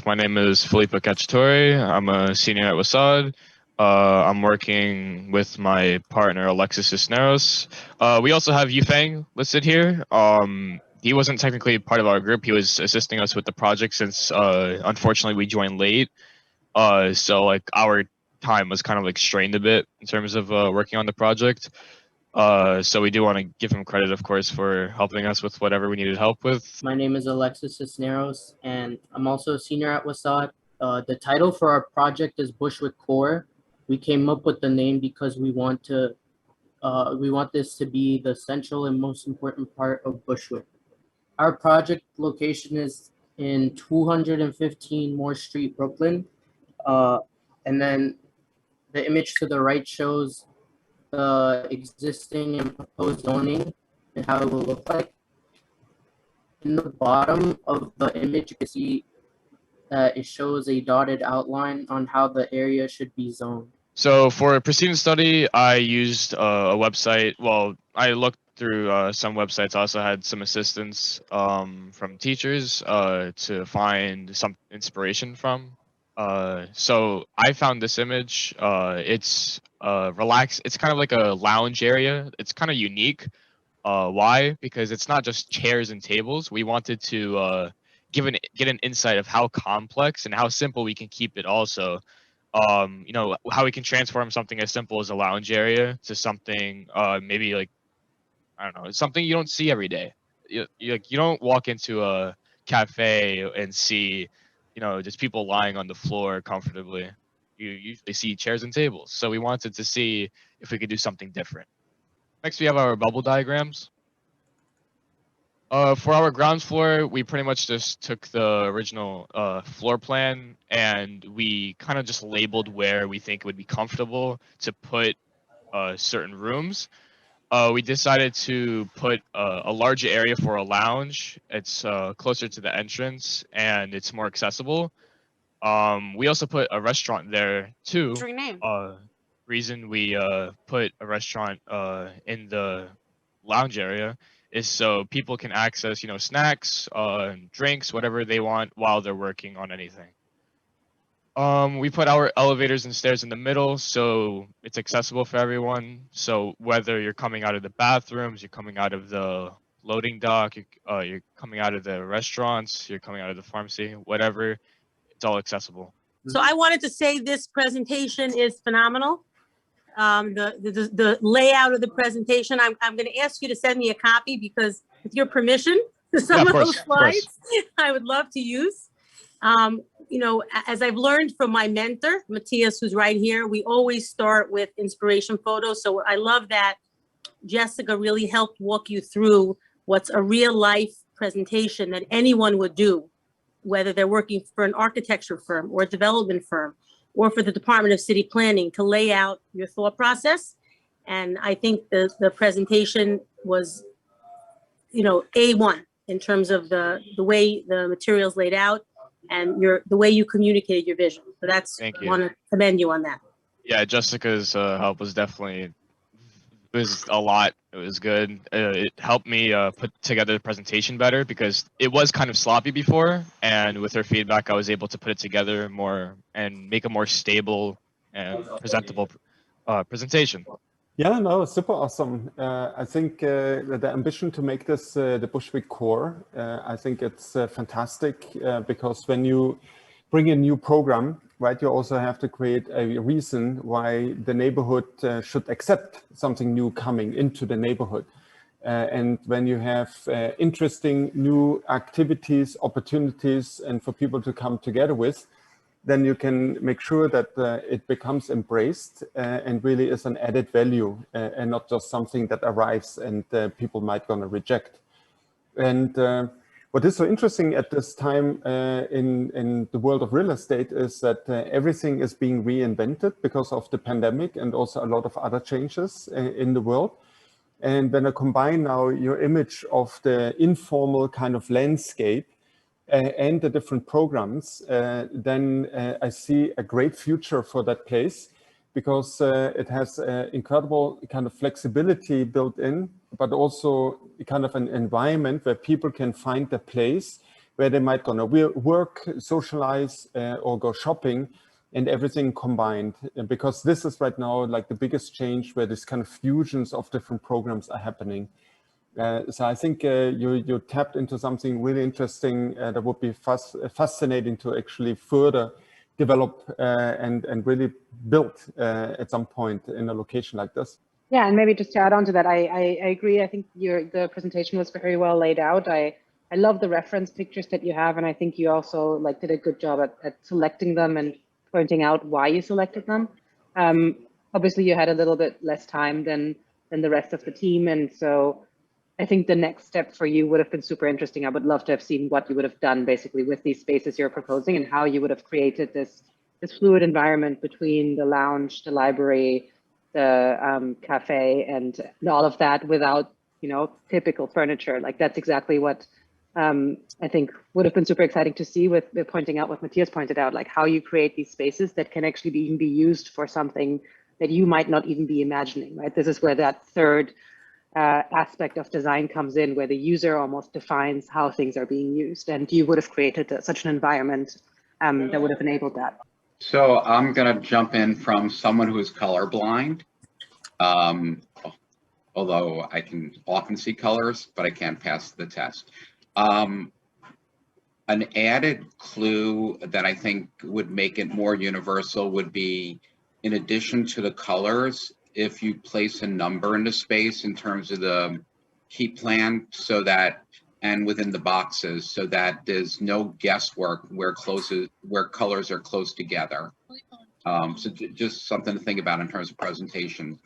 My name is Filippo Cacciatore. I'm a senior at WHSAD. I'm working with my partner, Alexis Cisneros. We also have Yufeng listed here. He wasn't technically part of our group. He was assisting us with the project since, unfortunately, we joined late. So like our time was kind of like strained a bit in terms of working on the project. So we do want to give him credit, of course, for helping us with whatever we needed help with. My name is Alexis Cisneros, and I'm also a senior at WHSAD. The title for our project is Bushwick Core. We came up with the name because we want this to be the central and most important part of Bushwick. Our project location is in 215 Moore Street, Brooklyn. And then the image to the right shows the existing and proposed zoning and how it will look like. In the bottom of the image, you can see that it shows a dotted outline on how the area should be zoned. So for a preceding study, I used a website. Well, I looked through some websites. I also had some assistance from teachers to find some inspiration from. So I found this image. It's relaxed. It's kind of like a lounge area. It's kind of unique. Why? Because it's not just chairs and tables. We wanted to get an insight of how complex and how simple we can keep it also. You know, how we can transform something as simple as a lounge area to something maybe like, I don't know, something you don't see every day. You don't walk into a cafe and see, you know, just people lying on the floor comfortably. You usually see chairs and tables. So we wanted to see if we could do something different. Next, we have our bubble diagrams. For our ground floor, we pretty much just took the original floor plan and we kind of just labeled where we think it would be comfortable to put certain rooms. We decided to put a larger area for a lounge. It's closer to the entrance and it's more accessible. We also put a restaurant there too. What's your name? Reason we put a restaurant in the lounge area is so people can access, you know, snacks, drinks, whatever they want while they're working on anything. We put our elevators and stairs in the middle so it's accessible for everyone. So whether you're coming out of the bathrooms, you're coming out of the loading dock, you're coming out of the restaurants, you're coming out of the pharmacy, whatever, it's all accessible. So I wanted to say this presentation is phenomenal. The layout of the presentation, I'm going to ask you to send me a copy because with your permission, some of those slides I would love to use. You know, as I've learned from my mentor, Matthias, who's right here, we always start with inspiration photos. So I love that Jessica really helped walk you through what's a real life presentation that anyone would do, whether they're working for an architecture firm or a development firm or for the Department of City Planning, to lay out your thought process. And I think the presentation was, you know, A1 in terms of the way the materials laid out and the way you communicated your vision. So that's, I want to commend you on that. Yeah, Jessica's help was definitely, it was a lot. It was good. It helped me put together the presentation better because it was kind of sloppy before. And with her feedback, I was able to put it together more and make a more stable and presentable presentation. Yeah, no, super awesome. I think the ambition to make this the Bushwick Core, I think it's fantastic because when you bring a new program, right, you also have to create a reason why the neighborhood should accept something new coming into the neighborhood. And when you have interesting new activities, opportunities, and for people to come together with, then you can make sure that it becomes embraced and really is an added value and not just something that arrives and people might gonna reject. And what is so interesting at this time in the world of real estate is that everything is being reinvented because of the pandemic and also a lot of other changes in the world. And when I combine now your image of the informal kind of landscape and the different programs, then I see a great future for that place because it has incredible kind of flexibility built in, but also kind of an environment where people can find their place where they might gonna work, socialize, or go shopping, and everything combined. Because this is right now like the biggest change, where this kind of fusions of different programs are happening. So I think you tapped into something really interesting that would be fascinating to actually further develop and really build at some point in a location like this. Yeah, and maybe just to add on to that, I agree. I think the presentation was very well laid out. I love the reference pictures that you have, and I think you also like did a good job at selecting them and pointing out why you selected them. Obviously, you had a little bit less time than the rest of the team, and so I think the next step for you would have been super interesting. I would love to have seen what you would have done basically with these spaces you're proposing and how you would have created this fluid environment between the lounge, the library, the cafe, and all of that without, you know, typical furniture. Like that's exactly what I think would have been super exciting to see with pointing out what Matthias pointed out, like how you create these spaces that can actually even be used for something that you might not even be imagining, right? This is where that third aspect of design comes in, where the user almost defines how things are being used, and you would have created such an environment that would have enabled that. So I'm going to jump in from someone who is colorblind, although I can often see colors, but I can't pass the test. An added clue that I think would make it more universal would be, in addition to the colors, if you place a number into space in terms of the heat plan, so that, and within the boxes, so that there's no guesswork where colors are close together. So just something to think about in terms of presentation.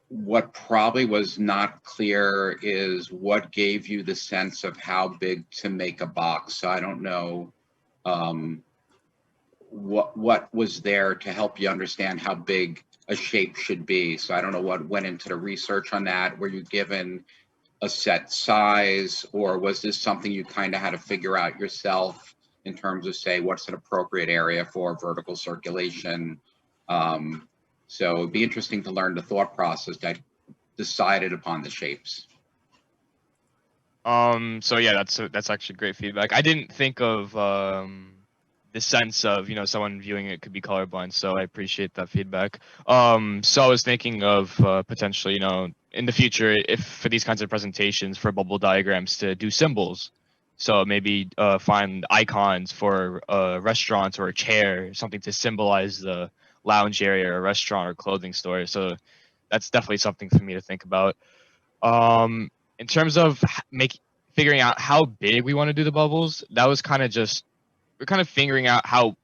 What probably was not clear is what gave you the sense of how big to make a box. So I don't know what was there to help you understand how big a shape should be. So I don't know what went into the research on that. Were you given a set size, or was this something you kind of had to figure out yourself in terms of, say, what's an appropriate area for vertical circulation? So it'd be interesting to learn the thought process that decided upon the shapes. So yeah, that's actually great feedback. I didn't think of the sense of, you know, someone viewing it could be colorblind, so I appreciate that feedback. So I was thinking of potentially, you know, in the future, if for these kinds of presentations for bubble diagrams, to do symbols. So maybe find icons for a restaurant or a chair, something to symbolize the lounge area or restaurant or clothing store. So that's definitely something for me to think about. In terms of figuring out how big we want to do the bubbles, that was kind of just, we're kind of figuring out how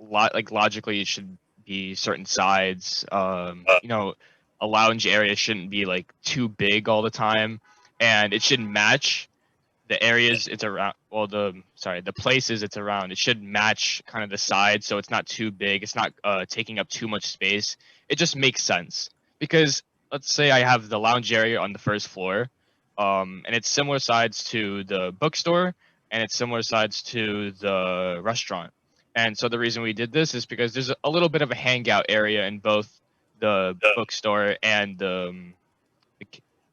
logically it should be certain sides. You know, a lounge area shouldn't be like too big all the time, and it should match the areas it's around. Well, the places it's around. It should match kind of the sides, so it's not too big. It's not taking up too much space. It just makes sense, because let's say I have the lounge area on the first floor, and it's similar sides to the bookstore, and it's similar sides to the restaurant. And so the reason we did this is because there's a little bit of a hangout area in both the bookstore and the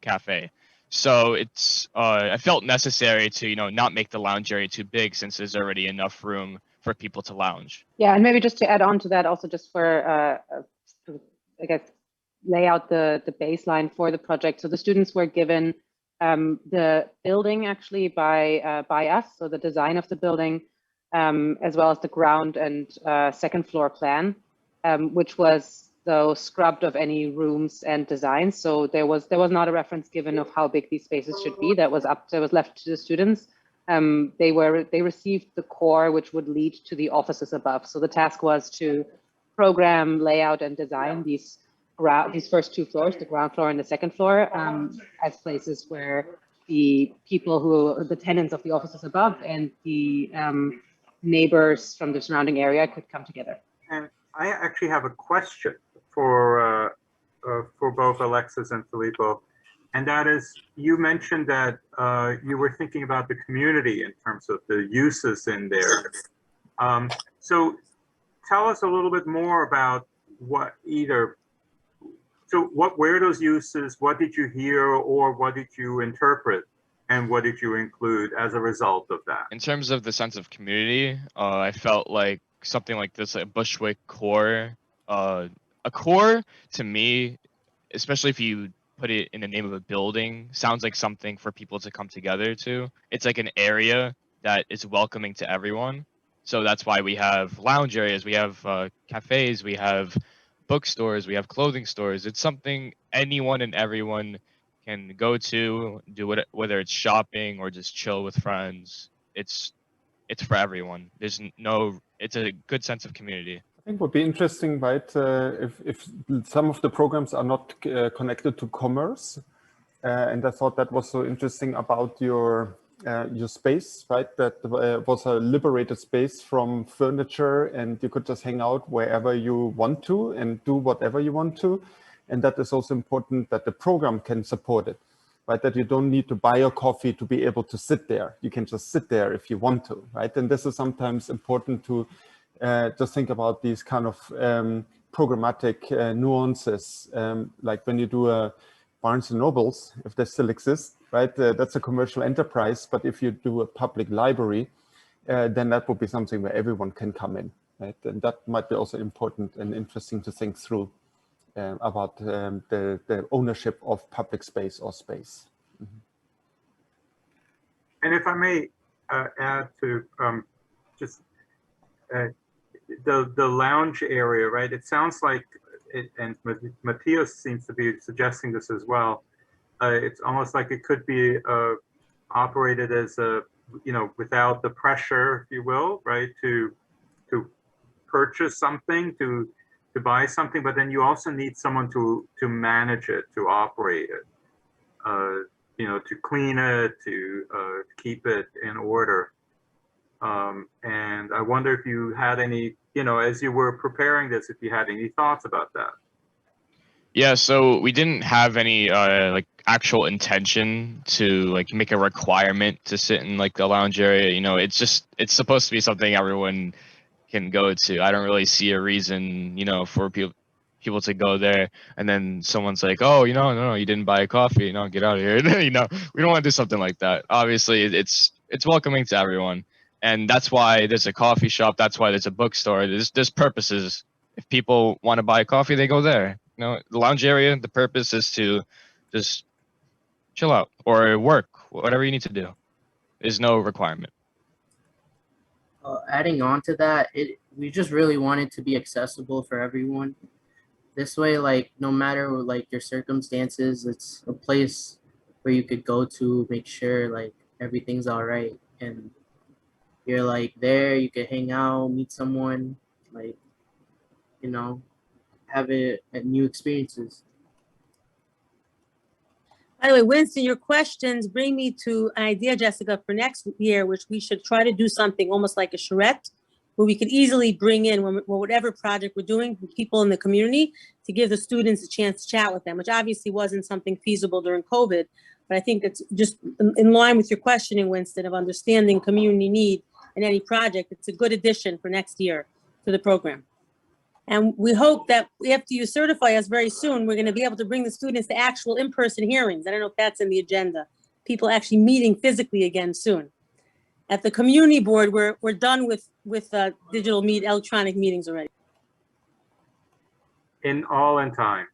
cafe. So it's I felt necessary to, you know, not make the lounge area too big, since there's already enough room for people to lounge. Yeah, and maybe just to add on to that, also just for I guess lay out the baseline for the project. So the students were given the building actually by us, so the design of the building, as well as the ground and second floor plan, which was though scrubbed of any rooms and designs. So there was not a reference given of how big these spaces should be. That was left to the students. They received the core, which would lead to the offices above. So the task was to program, layout, and design these first two floors, the ground floor and the second floor, as places where the tenants of the offices above and the neighbors from the surrounding area could come together. And I actually have a question for both Alexis and Filippo, and that is, you mentioned that you were thinking about the community in terms of the uses in there. So tell us a little bit more about what were those uses, what did you hear, or what did you interpret And what did you include as a result of that? In terms of the sense of community, I felt like something like this, like Bushwick Core. A core, to me, especially if you put it in the name of a building, sounds like something for people to come together to. It's like an area that is welcoming to everyone. So that's why we have lounge areas, we have cafes, we have bookstores, we have clothing stores. It's something anyone and everyone can go to, do it, whether it's shopping or just chill with friends. It's for everyone. There's no, it's a good sense of community. I think would be interesting, right? If some of the programs are not connected to commerce, and I thought that was so interesting about your space, right? That was a liberated space from furniture, and you could just hang out wherever you want to and do whatever you want to. And that is also important that the program can support it, right? That you don't need to buy a coffee to be able to sit there. You can just sit there if you want to, right? And this is sometimes important to just think about these kind of programmatic nuances, like when you do a Barnes and Nobles, if they still exist, right? That's a commercial enterprise, but if you do a public library, then that would be something where everyone can come in, right? And that might be also important and interesting to think through about the ownership of public space or space. Mm-hmm. And if I may add to just the lounge area, right? It sounds like, and Matthias seems to be suggesting this as well. It's almost like it could be operated as a, without the pressure, if you will, right? To purchase something, to buy something, but then you also need someone to manage it, to operate it, to clean it, to keep it in order. And I wonder if you had any, as you were preparing this, if you had any thoughts about that. Yeah, so we didn't have any like actual intention to like make a requirement to sit in like the lounge area. It's supposed to be something everyone can go to. I don't really see a reason, for people to go there and then someone's like, oh, no, you didn't buy a coffee, get out of here. We don't want to do something like that. Obviously, it's welcoming to everyone. And that's why there's a coffee shop. That's why there's a bookstore. There's purposes. If people want to buy a coffee, they go there. The lounge area, the purpose is to just chill out or work, whatever you need to do. There's no requirement. Adding on to that, we just really want it to be accessible for everyone. This way, like, no matter like your circumstances, it's a place where you could go to make sure like everything's all right, and you're like there, you could hang out, meet someone, like, have new experiences. By the way, Winston, your questions bring me to an idea, Jessica, for next year, which we should try to do something almost like a charrette, where we could easily bring in whatever project we're doing, people in the community, to give the students a chance to chat with them, which obviously wasn't something feasible during COVID. But I think it's just in line with your questioning, Winston, of understanding community need in any project. It's a good addition for next year to the program. And we hope that after you certify us very soon, we're going to be able to bring the students to actual in-person hearings. I don't know if that's in the agenda. People actually meeting physically again soon. At the community board, we're done with digital electronic meetings already. In time.